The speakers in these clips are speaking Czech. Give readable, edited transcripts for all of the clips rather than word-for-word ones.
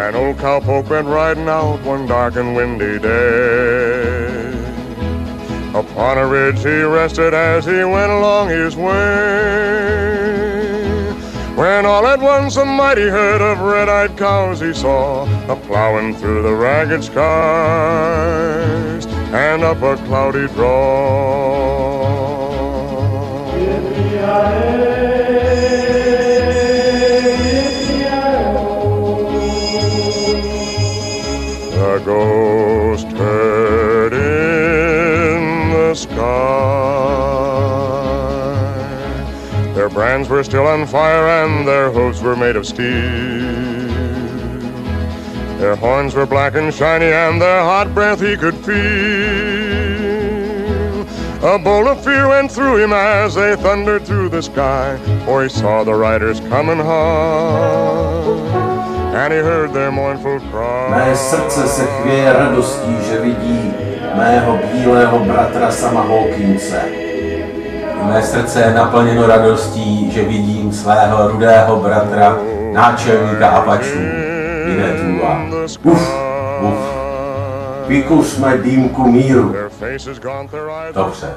An old cowpoke went riding out one dark and windy day. Upon a ridge he rested as he went along his way. When all at once a mighty herd of red-eyed cows he saw, a-plowing through the ragged skies and up a cloudy draw. A ghost herd in the sky. Their brands were still on fire and their hooves were made of steel. Their horns were black and shiny and their hot breath he could feel. A bolt of fear went through him as they thundered through the sky, for he saw the riders coming hard, and he heard their mournful cry. Mé srdce se chvěje radostí, že vidí mého bílého bratra Sama Hawkinse. Mé srdce je naplněno radostí, že vidím svého rudého bratra, náčelníka Apačů, Vinetua. Uf, uf. Vykusme dýmku míru. Dobře.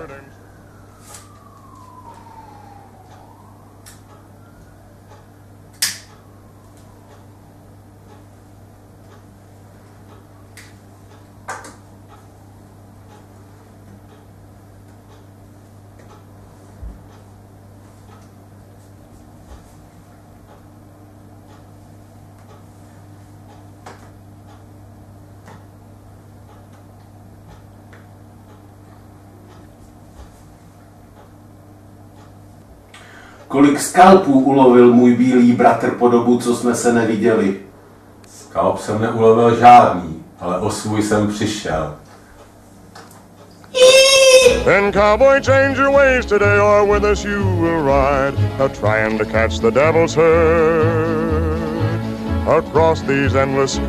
Kolik skalpů ulovil můj bílý bratr po dobu, co jsme se neviděli? Skalp jsem neulovil žádný, ale o svůj jsem přišel. Then cowboy, change your ways today, or with us you will ride, a-trying to catch the devil's herd across these endless skies.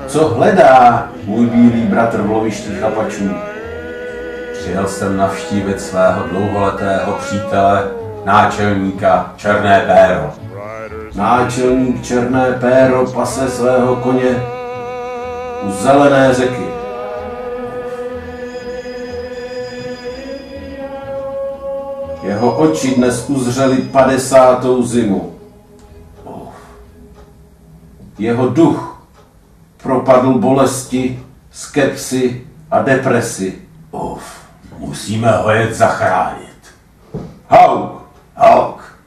Co hledá můj bílý bratr v lovištích Apačů? Přijel jsem navštívit svého dlouholetého přítele, náčelníka Černé péro. Náčelník Černé péro pase svého koně u zelené řeky. Jeho oči dnes uzřely 50. zimu. Jeho duch propadl bolesti, skepsi a depresi. Musíme ho jet zachránit. Hauk! Hauk!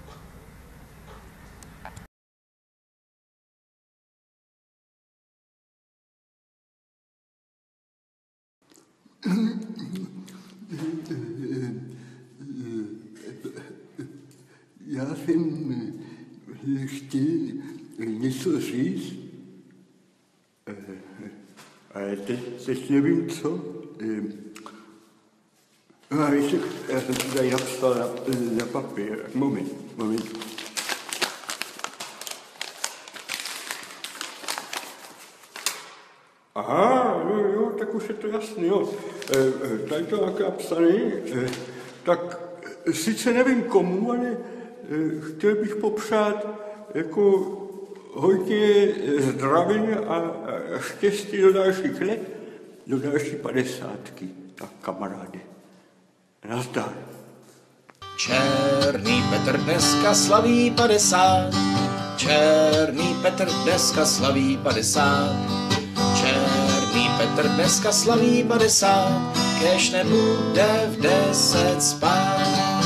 Já jsem chtěl něco říct, ale teď nevím co. Já jsem to tady napsal na papír. Moment. Aha, jo, tak už je to jasný, jo. Tady to je napsaný, tak sice nevím komu, ale chtěl bych popřát jako hodně zdraví a štěstí do dalších let, do další 50. Tak kamarádi. Nazdar. Černý Petr dneska slaví 50. Černý Petr dneska slaví 50. Černý Petr dneska slaví 50. Kéž nebude v 10 spát.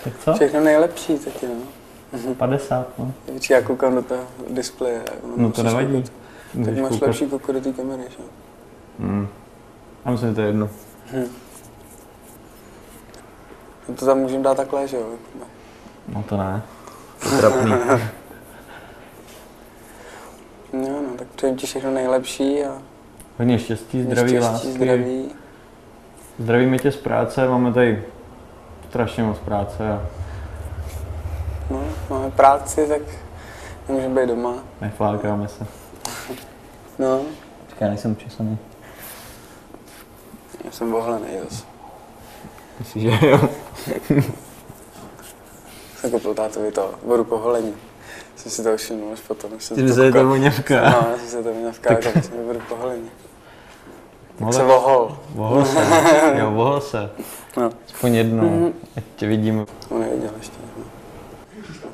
Tak co? Všechno nejlepší taky, no. 50, no. Víš, já koukám do toho displeje. No to nevadí. Tak máš lepší kouku do té kamery, že? Já myslím, že to je jedno. No to tam můžeme dát takhle, že jo? No to ne. To je trapný. No, tak přeji ti všechno nejlepší a... Hodně štěstí, zdraví, lásky. Zdraví. Zdravíme tě z práce, máme tady strašně moc práce. A... No, máme práci, tak nemůžeme být doma. Neflákáme se. No. Říká, nejsem učesaný. Já jsem vohlený zase. Myslíš, že jo? Jsem koupil tátovi to vodu po holení. Jsem si to všiml až potom. Ty se to voněvka. No, já jsem se to voněvka, tak se nebudu poholený. Tak se vohol. Vohol se. Jo, vohol se. No. Aspoň jednou, ať tě vidíme. On neviděl ještě.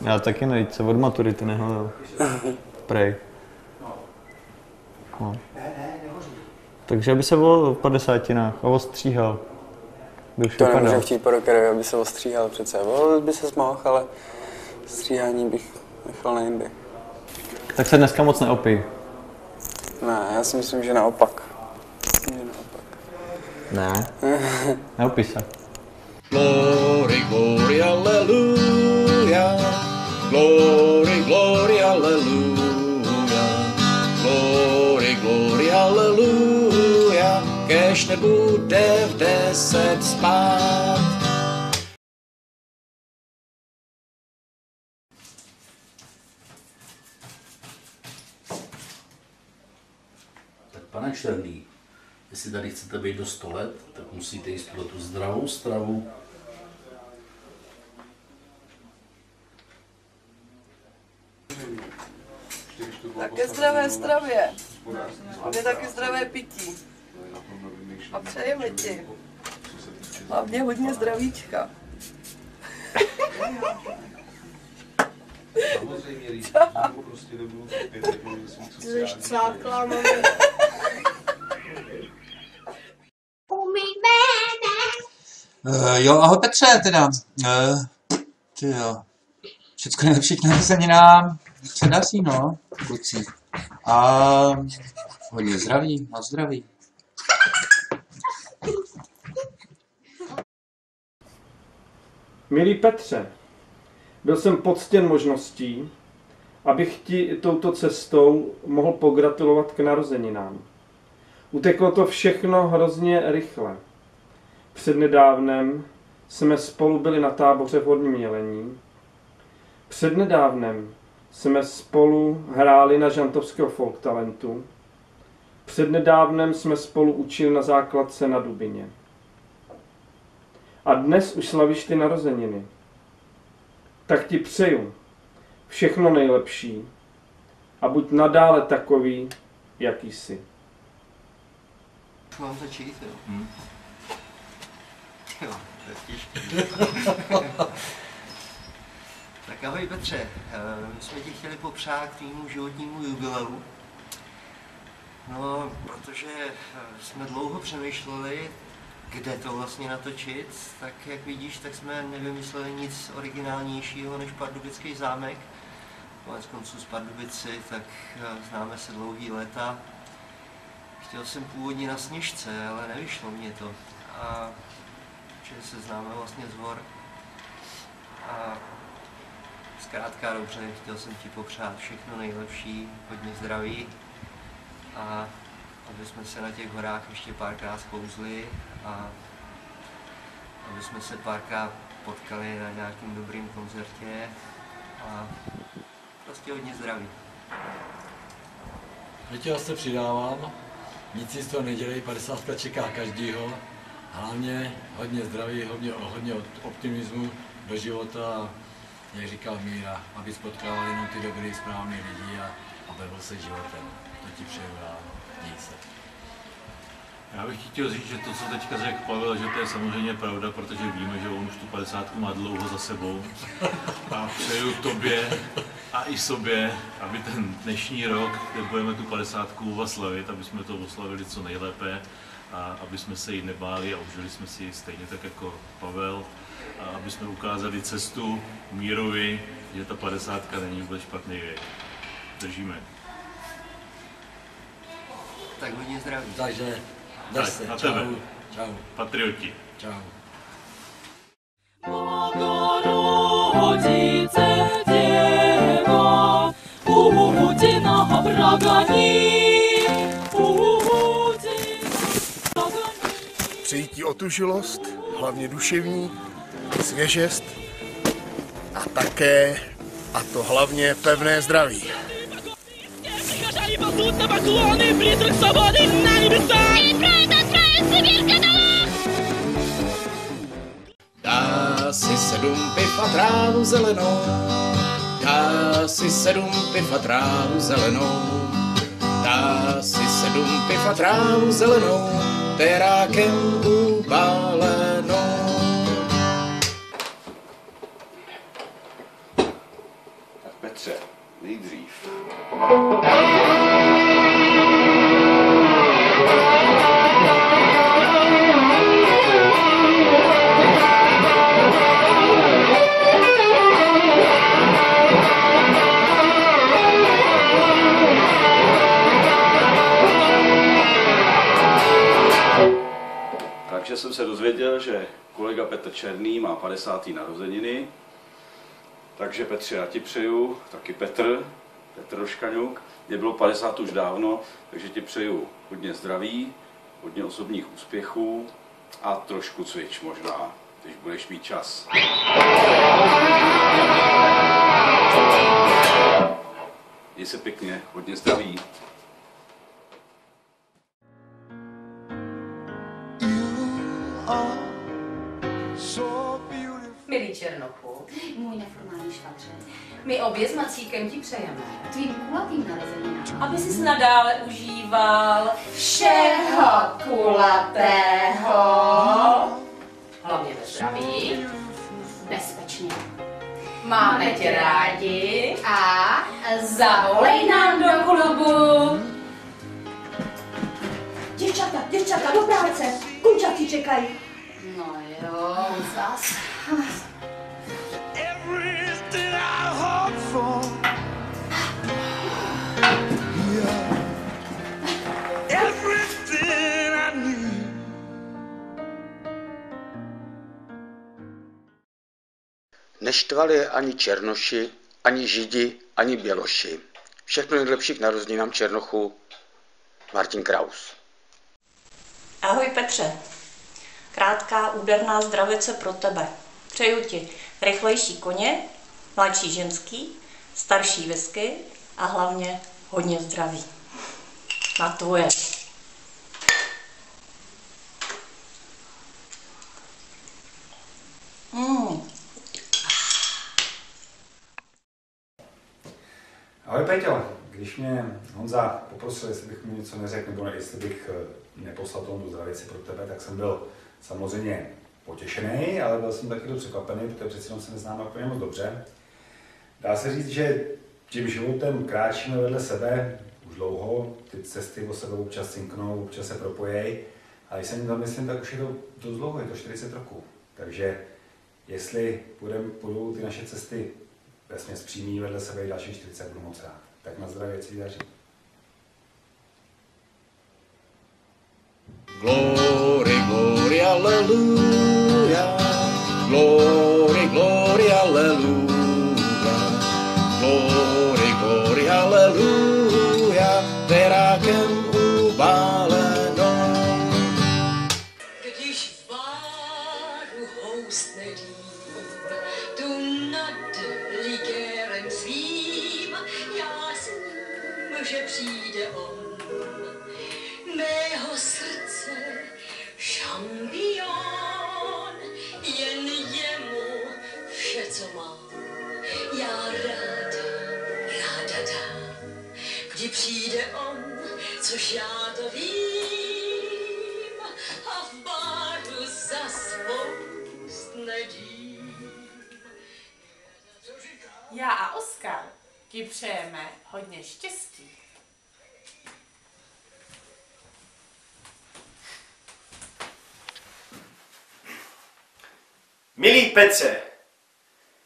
Já taky nejít, se od maturity nehledal. Prej. No. Takže by se volil v 50 a ostříhal. To nemůžu chtít po rockerovi, aby se ostříhal přece. Volil by se mohl, ale stříhání bych nechal na jindy. Tak se dneska moc neopij. Ne, já si myslím, že naopak. Ne. Neopij se. Glory, glory, hallelujah. Glory, glory, hallelujah. Glory, glory, hallelujah. Kež nebude v 10 spát. Tak pane Černý, jestli tady chcete být do 100 let, tak musíte jíst pro tu zdravou stravu. Také zdravé stravě. Hlavně taky zdravé pití. A přejeme ti. Hlavně hodně zdravíčka. Jo, ahoj Petře, teda. Tyjo. Všecko nejlepší k narozeninám. Se daří, no, kluci. A hodně zdraví, moc zdraví. Milý Petře, byl jsem poctěn možností, abych ti touto cestou mohl pogratulovat k narozeninám. Uteklo to všechno hrozně rychle. Přednedávnem jsme spolu byli na táboře v Horním Jelení. Přednedávnem jsme spolu hráli na žantovského folk talentu. Přednedávnem jsme spolu učili na základce na Dubině. A dnes už slavíš ty narozeniny. Tak ti přeju všechno nejlepší a buď nadále takový, jaký jsi. Mám začít, jo? Jo, to je těžké. Tak ahoj Petře, my jsme ti chtěli popřát k tvýmu životnímu jubileu. No, protože jsme dlouho přemýšleli, kde to vlastně natočit, tak jak vidíš, tak jsme nevymysleli nic originálnějšího než Pardubický zámek. Konec konců z Pardubici, tak známe se dlouhý léta. Chtěl jsem původně na Sněžce, ale nevyšlo mě to. A že se známe vlastně z hor. A zkrátka dobře, chtěl jsem ti popřát všechno nejlepší, hodně zdraví. A aby jsme se na těch horách ještě párkrát kouzli a aby jsme se párkrát potkali na nějakým dobrým koncertě a prostě hodně zdraví. Já ti se přidávám, nic si z toho nedělej, 50 čeká každýho. Hlavně hodně zdraví, hodně optimismu do života a jak říkal Míra, aby spotkával jenom ty dobrý, správný lidi a bavil se životem. To ti přeju ráno. Měj se. Já bych chtěl říct, že to, co teďka řekl Pavel, že to je samozřejmě pravda, protože víme, že on už tu 50 má dlouho za sebou. A přeju tobě a i sobě, aby ten dnešní rok, kde budeme tu 50 oslavit, aby jsme to oslavili co nejlépe a aby jsme se jí nebáli a užili jsme si ji stejně tak jako Pavel. A aby jsme ukázali cestu Mírovi, že ta 50 není vůbec špatný věk. Držíme. Tak hodně zdraví. Takže tak, na tebe. Čau. Patrioti. Čau. Bogorodice Děvo, půjdi na Braganí, Přeji ti otužilost, hlavně duševní, svěžest a také, a to hlavně pevné zdraví. Dá si 7 piv a trávu zelenou, Dá si 7 piv a trávu zelenou, dá si 7 piv a trávu zelenou, terákem ubalenou. Tak Petře, nejdřív. Takže jsem se dozvěděl, že kolega Petr Černý má 50. narozeniny. Takže Petře, já ti přeju, taky Petr Roškaňuk, mě bylo 50 už dávno, takže ti přeju hodně zdraví, hodně osobních úspěchů a trošku cvič možná, když budeš mít čas. Měj se pěkně, hodně zdraví. Milý Černochu, můj neformální švatře, my obě s Macíkem ti přejeme tvým kulatým narozeninám, aby sis nadále užíval všeho kulatého, hlavně ve zdraví, bezpečně. Máme tě rádi a zavolej nám do klubu. Děvčata, do práce, kunčaci čekají. No jo, zas. Everything I hope for. Yeah. Everything I need. Neštvali ani Černoši, ani Židi, ani Běloši. Všechno nejlepší k narozeninám Černochu, Martin Kraus. Ahoj Petře. Krátká úderná zdravice pro tebe. Přeju ti rychlejší koně, mladší ženský, starší whisky a hlavně hodně zdraví. Na tvoje. Ahoj Peťo, když mě Honza poprosil, jestli bych mu něco neřekl, nebo jestli bych neposlal tomu zdravici pro tebe, tak jsem byl samozřejmě potěšený, ale byl jsem taky dost překvapený, protože přeci jenom se neznáme úplně moc dobře. Dá se říct, že tím životem kráčíme vedle sebe už dlouho, ty cesty o sebe občas cinknou, občas se propojejí, ale když se tam myslím, tak už je to dost dlouho, je to 40 roků. Takže jestli půjdou ty naše cesty vesměs přímý vedle sebe i další 40, budu moc rád. Tak na zdraví, ať si daří. Glory, glory, hallelujah. Glory, glory, hallelujah. Glory, glory, hallelujah. Terákem ubalenou. Když v báru houstne dým, tu nad likérem svým, já sním, že přijde on. Mého srdce šampion, jen jemu vše, co mám, já ráda dám. Kdy přijde on, což já to vím, a v baru zas houstne dým. Já a Oskar ti přejeme hodně štěstí. Milý Petře,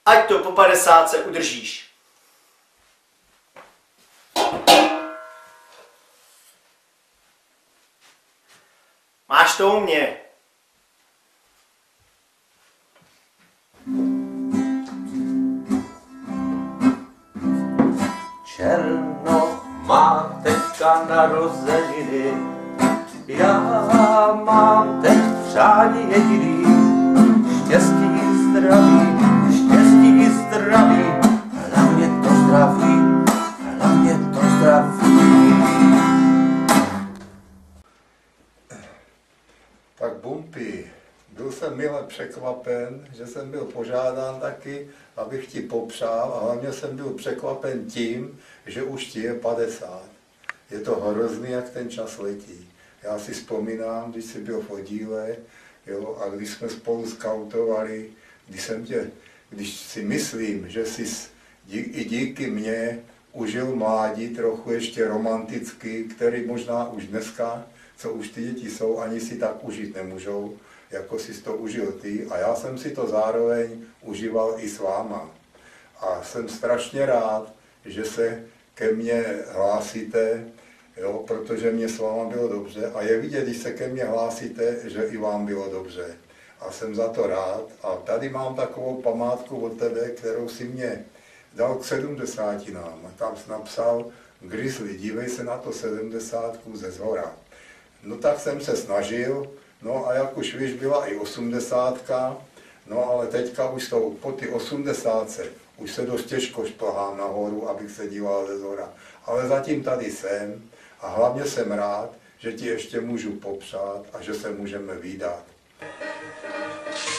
ať to po 50 udržíš. Máš to u mě. Černo má teďka narozeniny, já mám teď přání jediný. Štěstí, zdraví, hlavně to zdraví. Tak Bumpy, byl jsem jsem mile překvapen, že jsem byl požádán taky, abych ti popřál, a hlavně jsem byl překvapen tím, že už ti je 50. Je to hrozný, jak ten čas letí. Já si vzpomínám, když jsi byl v oddíle, jo, a když jsme spolu skautovali, když si myslím, že jsi i díky mně užil mládí trochu ještě romanticky, který možná už dneska, co už ty děti jsou, ani si tak užít nemůžou, jako jsi to užil ty. A já jsem si to zároveň užíval i s váma. A jsem strašně rád, že se ke mně hlásíte, jo, protože mě s váma bylo dobře. A je vidět, když se ke mně hlásíte, že i vám bylo dobře. A jsem za to rád. A tady mám takovou památku od tebe, kterou si mě dal k 70. A tam jsi napsal: Grizzly, dívej se na to 70 ze zhora. No tak jsem se snažil, no a jak už víš, byla i 80, no ale teďka už jsou po ty 80, už se dost těžko šplhám nahoru, abych se díval ze zhora. Ale zatím tady jsem a hlavně jsem rád, že ti ještě můžu popřát a že se můžeme vídat.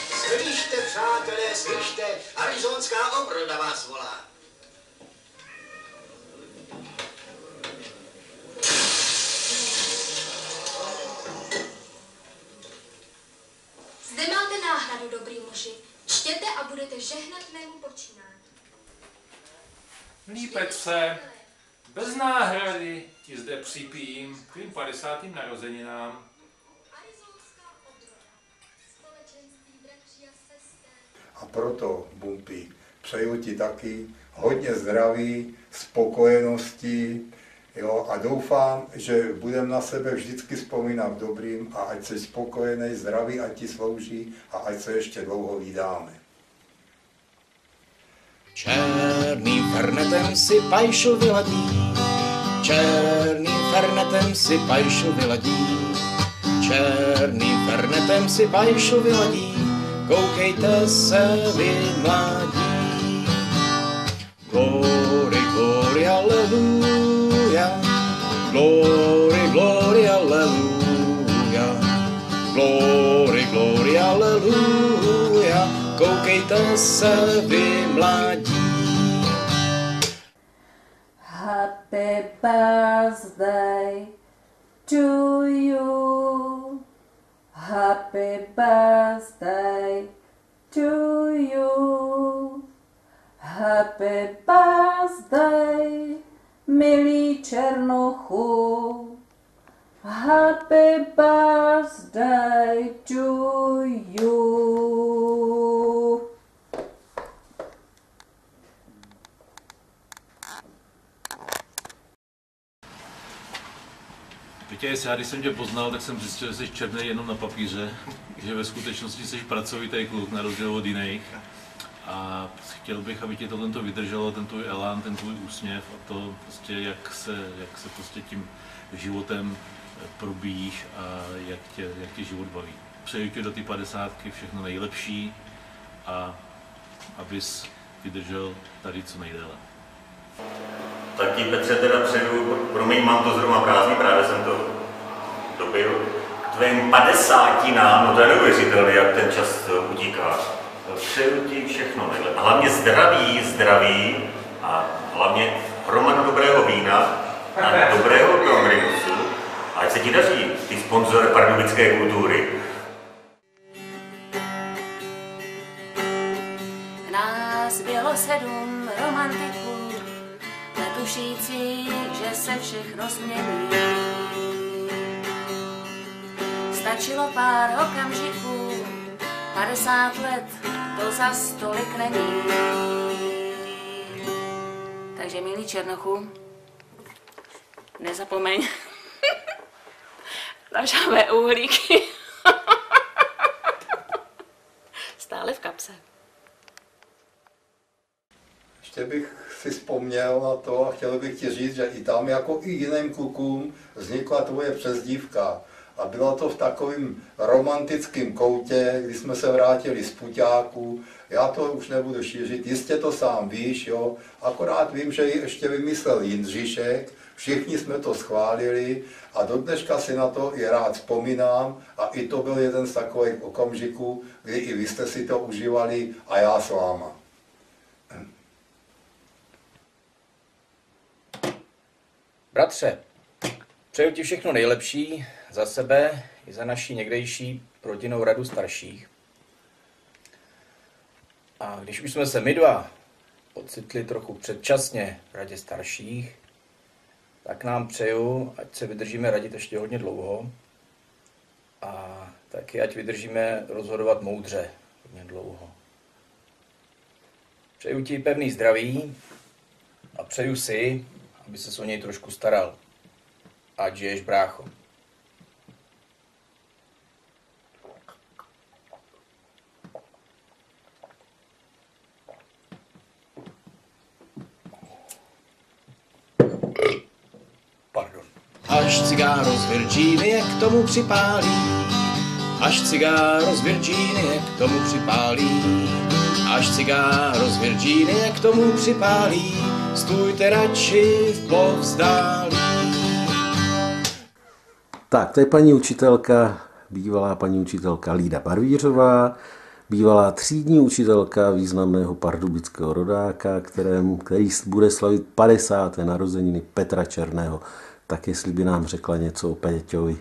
Slyšte, přátelé, slyšte, arizonská obroda vás volá. Zde máte náhradu, dobrý muži. Čtěte a budete žehnat mému počínání. Milý Petře, bez náhrady ti zde připijím k tvým 50. narozeninám. A proto, Bumpy, přeju ti taky hodně zdraví, spokojenosti, jo, a doufám, že budeme na sebe vždycky vzpomínat dobrým a ať jsi spokojený, zdravý, ať ti slouží a ať se ještě dlouho vídáme. Černým fernetem si pajšl vyladí, černým fernetem si pajšl vyladí, černým fernetem si pajšl vyladí, koukejte se vy mladí. Glory, glory, aleluja, glory, glory, aleluja, glory, glory, aleluja, koukejte se vy mladí. Happy birthday to you. Happy birthday to you. Happy birthday, milý Černochu. Happy birthday to you. Petě, já když jsem tě poznal, tak jsem zjistil, že jsi černý jenom na papíře, že ve skutečnosti jsi pracovitý kluk na rozdíl od jiných. A chtěl bych, aby ti tohle vydrželo, ten tvůj elán, ten tvůj úsměv a to prostě, jak se prostě tím životem probíjíš a jak tě život baví. Přeju ti do ty 50 všechno nejlepší a abys vydržel tady co nejdéle. Tak ti, Petře, teda přeju, promiň, mám to zrovna prázdný, právě jsem to dopil. K tvým 50, no to je neuvěřitelné, jak ten čas utíká. Přeju ti všechno nejlepší. A hlavně zdraví a hlavně hromadu dobrého vína a dobrého promrymusu. A ať se ti daří, ty sponzore pardubické kultury. Nás bylo 7 romantiků, netušící, že se všechno změní. Stačilo pár okamžiků, 50 let, to zas tolik není. Takže, milý Černochu, nezapomeň na žhavé uhlíky. Stále v kapse. Ještě bych si vzpomněl na to a chtěl bych ti říct, že i tam, jako i jiným klukům, vznikla tvoje přezdívka. A bylo to v takovém romantickém koutě, kdy jsme se vrátili z puťáků. Já to už nebudu šířit, jistě to sám víš, jo. Akorát vím, že ji ještě vymyslel Jindřišek, Všichni jsme to schválili a do dneška si na to i rád vzpomínám a i to byl jeden z takových okamžiků, kdy i vy jste si to užívali a já s váma. Bratře, přeju ti všechno nejlepší za sebe i za naši někdejší rodinnou radu starších. A když už jsme se my dva ocitli trochu předčasně v radě starších, tak nám přeju, ať se vydržíme radit ještě hodně dlouho a taky ať vydržíme rozhodovat moudře hodně dlouho. Přeju ti pevný zdraví a přeju si, aby ses o něj trošku staral. Ať žiješ, brácho. Pardon. Až cigáro z Virginie k tomu připálí, až cigáro z Virginie k tomu připálí, až cigáro z Virginie k tomu připálí, stůjte radši v povzdálí. Tak, to je paní učitelka, bývalá paní učitelka Lída Barvířová, bývalá třídní učitelka významného pardubického rodáka, který bude slavit 50. narozeniny Petra Černého. Tak jestli by nám řekla něco o Péťovi.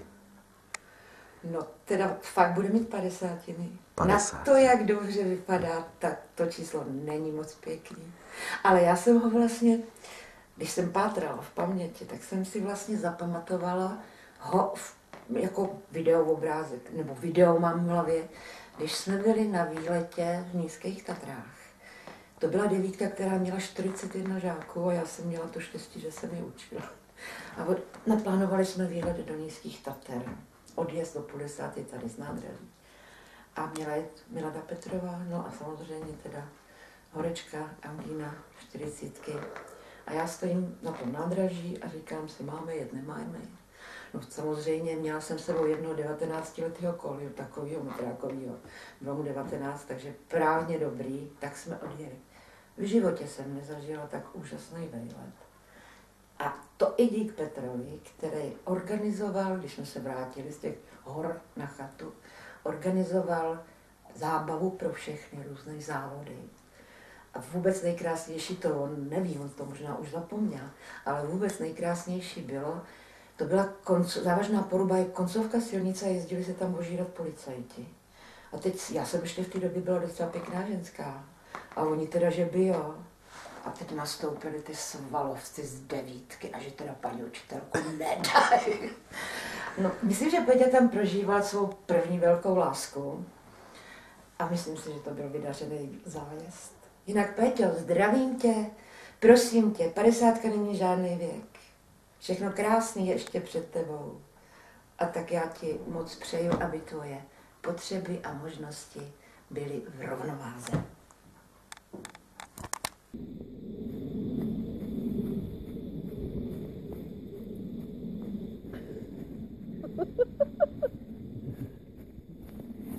No, teda fakt bude mít 50. 50. Na to, jak dobře vypadá, tak to číslo není moc pěkný. Ale já jsem ho vlastně, když jsem pátrala v paměti, tak jsem si vlastně zapamatovala ho jako videoobrázek, nebo video mám v hlavě, když jsme byli na výletě v Nízkých Tatrách. To byla 9, která měla 41 žáků a já jsem měla to štěstí, že jsem je učila. A naplánovali jsme výlet do Nízkých Tater. Odjezd do 50 tady z nádraží. A měla jet Milada Petrová, no a samozřejmě teda horečka, angína, 40. A já stojím na tom nádraží a říkám si, máme jet, nemáme jet. No samozřejmě měla jsem s sebou jednoho 19letého koliu, takovýho motrákovýho, bylo mu 19, takže právně dobrý, tak jsme odjeli. V životě jsem nezažila tak úžasný výlet. A to i dík Petrovi, který organizoval, když jsme se vrátili z těch hor na chatu, organizoval zábavu pro všechny, různé závody. A vůbec nejkrásnější to, on neví, on to možná už zapomněl, ale vůbec nejkrásnější bylo, to byla závažná poruba, je koncovka silnice a jezdili se tam ožírat policajti. A teď, já jsem ještě v té době byla docela pěkná ženská. A oni teda, že by jo. A teď nastoupili ty svalovci z 9 a že teda paní učitelku nedají. No, myslím, že Peťa tam prožíval svou první velkou lásku. A myslím si, že to byl vydařený zájezd. Jinak Peťo, zdravím tě, prosím tě, 50 není žádný věk. Všechno krásný ještě před tebou. A tak já ti moc přeju, aby tvoje potřeby a možnosti byly v rovnováze.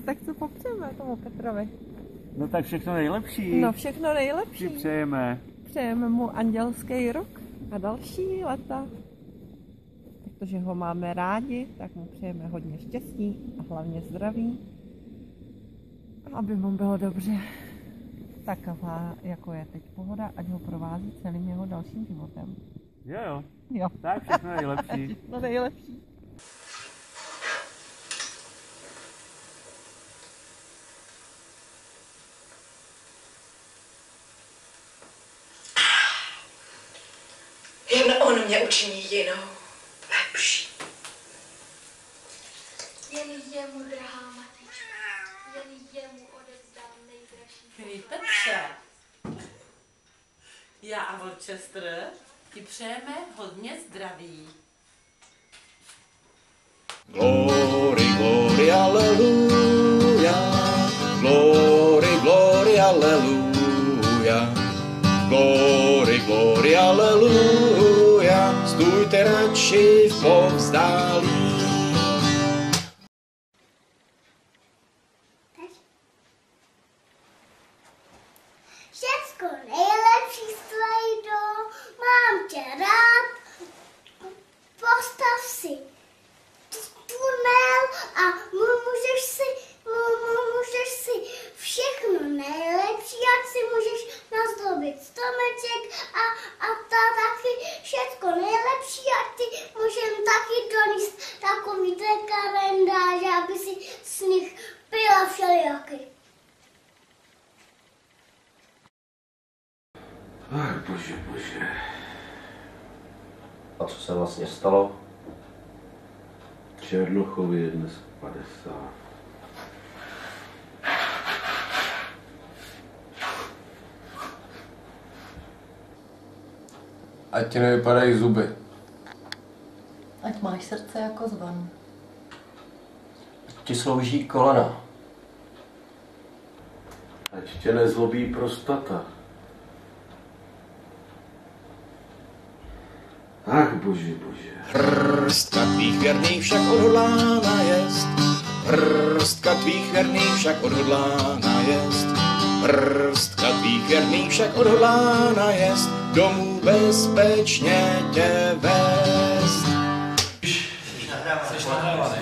Tak co popřejeme tomu Petrovi? No tak všechno nejlepší. No všechno nejlepší. Si přejeme. Přejeme mu andělský rok a další leta. Protože ho máme rádi, tak mu přejeme hodně štěstí a hlavně zdraví. Aby mu bylo dobře. Taková, jako je teď pohoda, ať ho provází celým jeho dalším životem. Jo. Jo. Tak všechno nejlepší. Všechno nejlepší. Jen on mě učiní jinou, lepší. Jen jemu, drahá matičko, jen jemu odevzdám nejdražší. Milý Petře, já a Worcester ti přejeme hodně zdraví. Glory, glory, alleluja. Glory, glory, alleluja. Glory, glory, alleluja. Stůjte radši v povzdálí. Všecko nejlepší, Slajdo, mám tě rád. postav si tunel a můžeš si všechno nejlepší, ať si můžeš nazdobit stromeček a taky všechno nejlepší, ať ty můžem taky donést takový kalendáře, aby si z nich pila všelijaký. Ach, bože. A co se vlastně stalo? Černochovi je dnes 50. Ať ti nevypadají zuby. Ať máš srdce jako zvan. Ať ti slouží kolena. Ať tě nezlobí prostata. Ach, bože. Hrstka tvých věrných však odhodlá najest. Hrstka tvých věrných však odhodlá najest. Hrstka tvých věrných však odhodlá najest. Domů bezpečně tě vést. Jsi nahrávaný.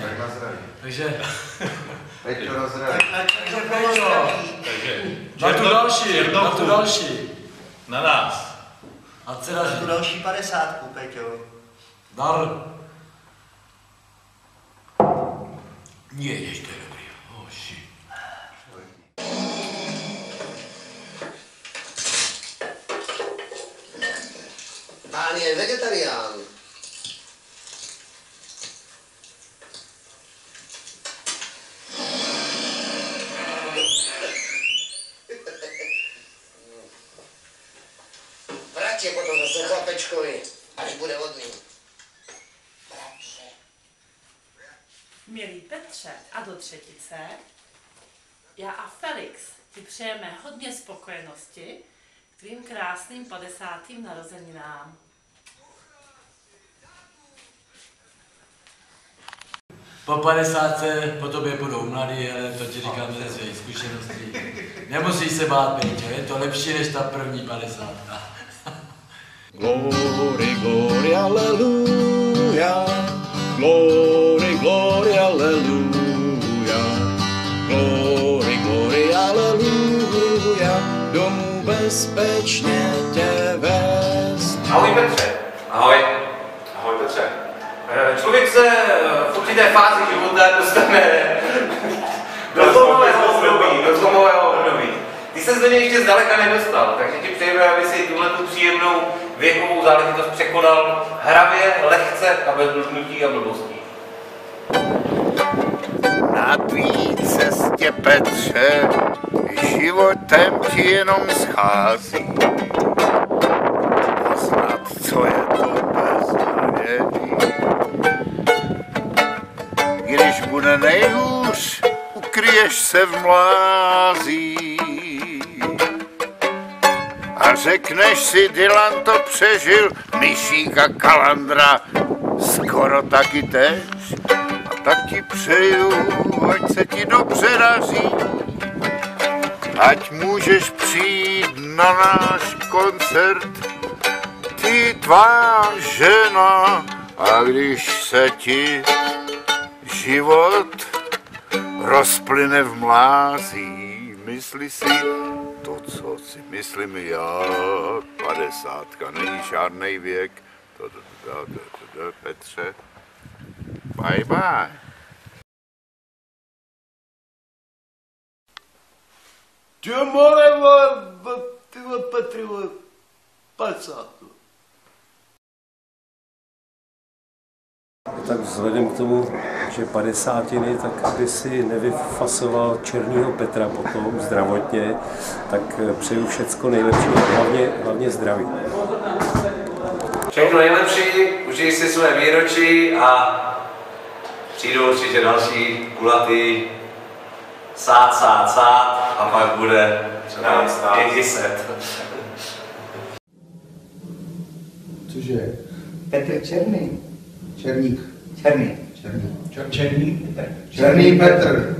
Takže... Teď to rozhraje. Na tu další. Na nás. A co dáš? Tu další 50, Peťo. Dar. Jedeš, to je dobrý. Hoši. Pán je vegetarián. Vrať je potom zase chlapečkovi, až bude hodný. Milý Petře a do třetice, já a Felix ti přejeme hodně spokojenosti k tvým krásným 50. narozeninám. Po 50 po tobě budou mladí, ale to ti říkám ze svých zkušeností. Nemusíš se bát, Peťo, je to lepší než ta první 50. Glory, glory, aleluja. Glory, glory, aleluja. Glory, glory, aleluja. Domů bezpečně tě vést. Ahoj Petře. Ahoj. Ahoj Petře. Člověk se v určité fázi života dostane do zlomového období. Ty se do něj ještě zdaleka nedostal, takže ti přejeme, aby si tuhletu příjemnou věkovou záležitost překonal hravě, lehce a bez bludnutí a blbostí. Na tvý cestě, Petře, životem ti jenom schází. Poznat, co je to beznadějný. Když bude nejhůř, ukryješ se v mlází. A řekneš si, Dylan to přežil, Myšík a Kalandra skoro taky tež. A tak ti přeju, ať se ti dobře daří. Ať můžeš přijít na náš koncert, ty tvá žena. A když se ti život rozplyne v mlází, myslí si to, co si myslím já. 50 není žádnej věk. Petře, bye bye. Ty more, Petře, 50. Tak vzhledem k tomu, že 50, tak aby si nevyfasoval černýho Petra potom zdravotně, tak přeju všecko nejlepší, hlavně zdraví. Všechno nejlepší, užij si své výročí a přijdou určitě další kulatý sát a pak bude třeba i 10. Cože? Petr Černý. Černý. Černý Petr.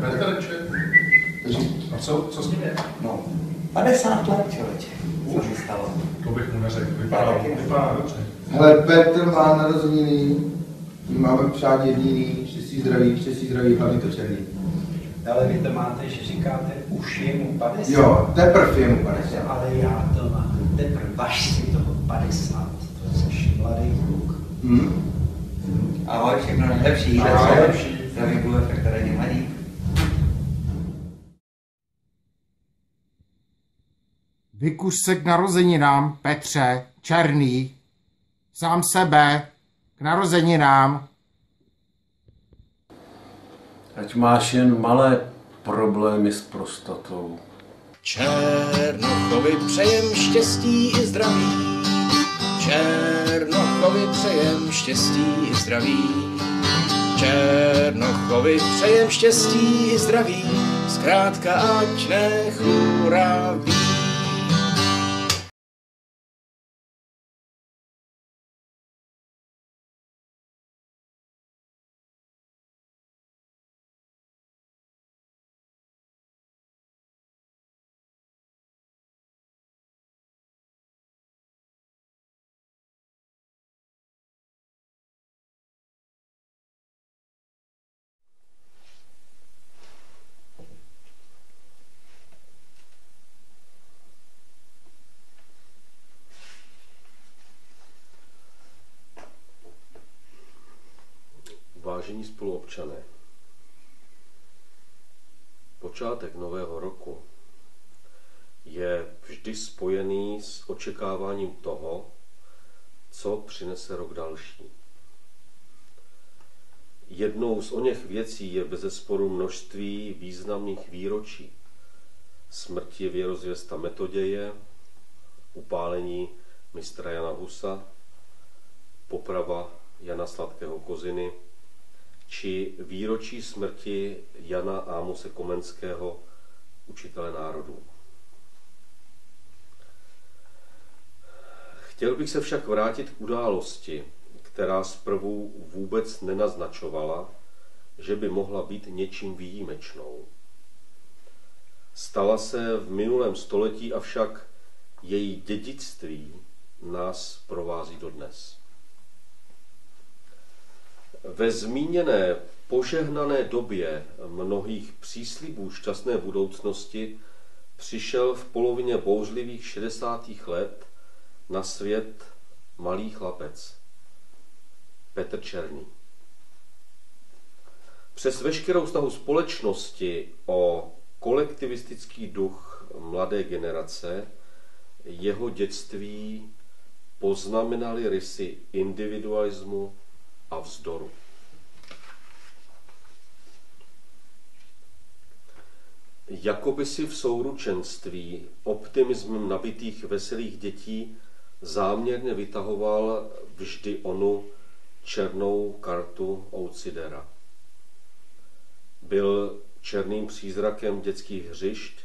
A co s ním je? No, 50 let, člověče. Co se stalo? To bych mu neřekl. Vypadá dobře. Hele, Petr má narozeniny Máme přát jediný, štěstí zdraví, hlavně to černý. Ale vy to máte, že říkáte, už je mu 50. Jo, teprv je mu 50. Ale já to mám teprv, vaš si toho 50. To jsi mladý kluk. Ahoj, všechno nejlepší. Zdraví byl efekt, tady mladý. Vykuš se k narozeninám, Petře, černý. Sám sebe, k narozeninám. Ať máš jen malé problémy s prostatou. Černochovi přejem štěstí i zdraví. Černochovi přejem štěstí i zdraví. Černochovi přejem štěstí i zdraví. Zkrátka ať nechuraví. Vážení spoluobčané, počátek nového roku je vždy spojený s očekáváním toho, co přinese rok další. Jednou z oněch věcí je bezesporu množství významných výročí. Smrti věrozvěsta Metoděje, upálení mistra Jana Husa, poprava Jana Sladkého Koziny, či výročí smrti Jana Ámose Komenského, učitele národů. Chtěl bych se však vrátit k události, která zprvu vůbec nenaznačovala, že by mohla být něčím výjimečnou. Stala se v minulém století, avšak její dědictví nás provází dodnes. Ve zmíněné požehnané době mnohých příslibů šťastné budoucnosti přišel v polovině bouřlivých 60. let na svět malý chlapec, Petr Černý. Přes veškerou snahu společnosti o kolektivistický duch mladé generace jeho dětství poznamenaly rysy individualismu a vzdoru. Jakoby si v souručenství optimismem nabitých veselých dětí záměrně vytahoval vždy onu černou kartu outsiidera. Byl černým přízrakem dětských hřišť,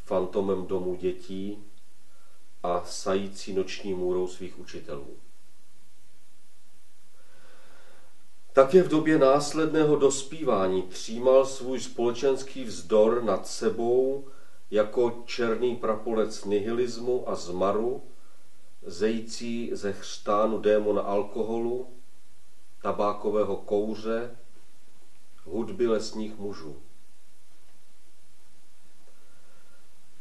fantomem domů dětí a sající noční můrou svých učitelů. Také v době následného dospívání třímal svůj společenský vzdor nad sebou jako černý prapolec nihilismu a zmaru, zející ze chřtánu démona alkoholu, tabákového kouře, hudby lesních mužů.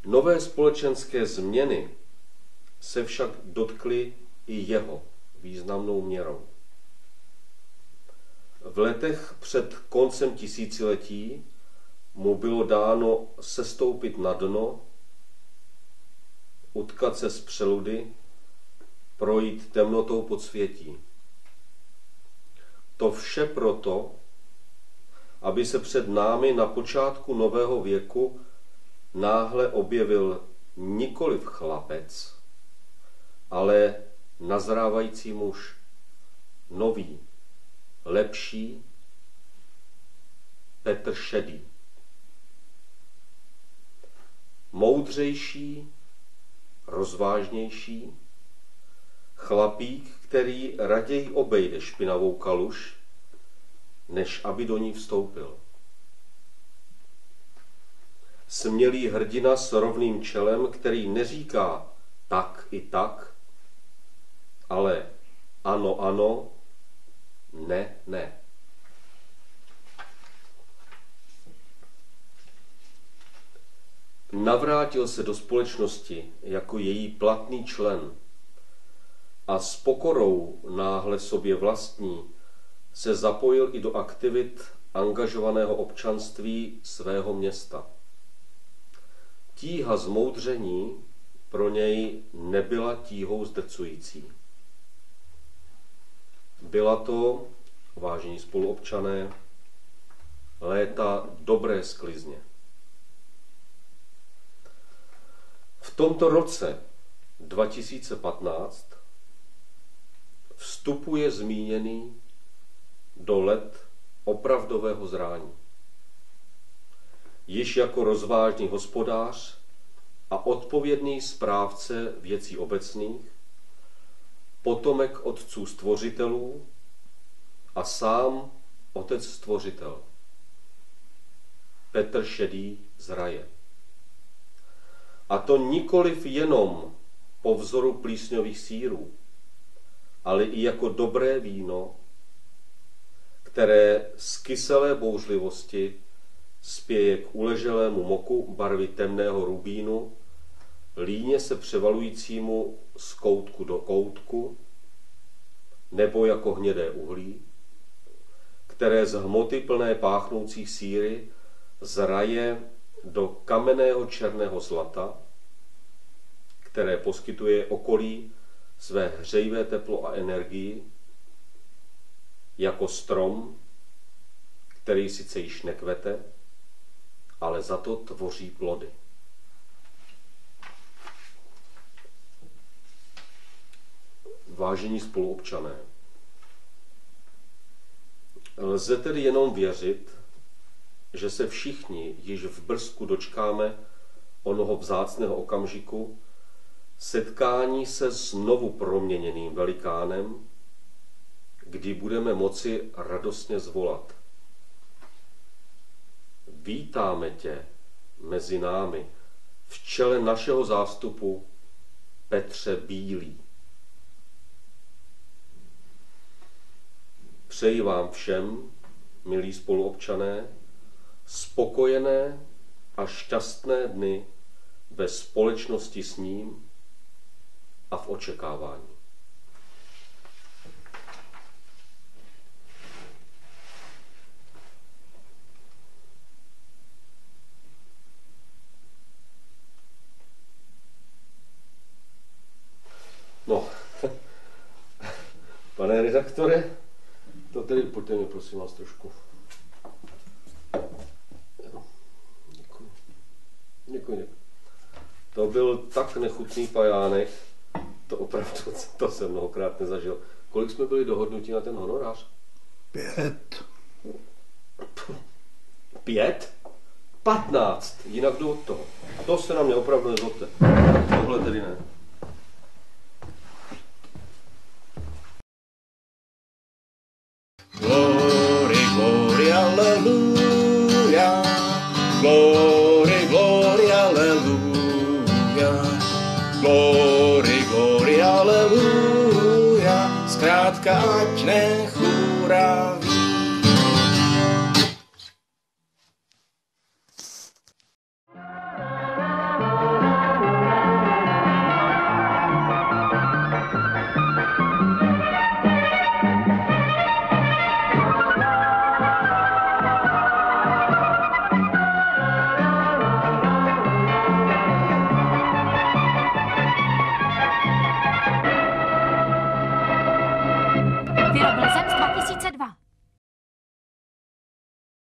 Nové společenské změny se však dotkly i jeho významnou měrou. V letech před koncem tisíciletí mu bylo dáno sestoupit na dno, utkat se s přeludy, projít temnotou podsvětí. To vše proto, aby se před námi na počátku nového věku náhle objevil nikoliv chlapec, ale nazrávající muž, nový, lepší Petr Šedý. Moudřejší, rozvážnější, chlapík, který raději obejde špinavou kaluž, než aby do ní vstoupil. Smělý hrdina s rovným čelem, který neříká tak i tak, ale ano, ano, navrátil se do společnosti jako její platný člen a s pokorou náhle sobě vlastní se zapojil i do aktivit angažovaného občanství svého města. Tíha zmoudření pro něj nebyla tíhou zdrcující. Byla to, vážení spoluobčané, léta dobré sklizně. V tomto roce 2015 vstupuje zmíněný do let opravdového zrání. Již jako rozvážný hospodář a odpovědný správce věcí obecných, potomek otců stvořitelů a sám otec stvořitel, Petr Šedý z Raje. A to nikoliv jenom po vzoru plísňových sýrů, ale i jako dobré víno, které z kyselé bouřlivosti spěje k uleželému moku barvy temného rubínu, líně se převalujícímu z koutku do koutku, nebo jako hnědé uhlí, které z hmoty plné páchnoucí síry zraje do kamenného černého zlata, které poskytuje okolí své hřejivé teplo a energii, jako strom, který sice již nekvete, ale za to tvoří plody. Vážení spoluobčané, lze tedy jenom věřit, že se všichni již v brzku dočkáme onoho vzácného okamžiku setkání se znovu proměněným velikánem, kdy budeme moci radostně zvolat: vítáme tě mezi námi v čele našeho zástupu, Petře Bílý. Přeji vám všem, milí spoluobčané, spokojené a šťastné dny ve společnosti s ním a v očekávání. No, pane redaktore, to tedy pojďte mi prosím vás trošku. Děkuji. To byl tak nechutný pajánek, to opravdu, to jsem mnohokrát nezažil. Kolik jsme byli dohodnutí na ten honorář? 5. 5? 15, jinak jdu od toho. To se na mě opravdu nezlobte. Tohle tedy ne. Glory, glory, alleluja. Glory, glory, alleluja. Glory, glory, alleluja. Zkrátka ať nechuraví. Vyrobil Zems 2002.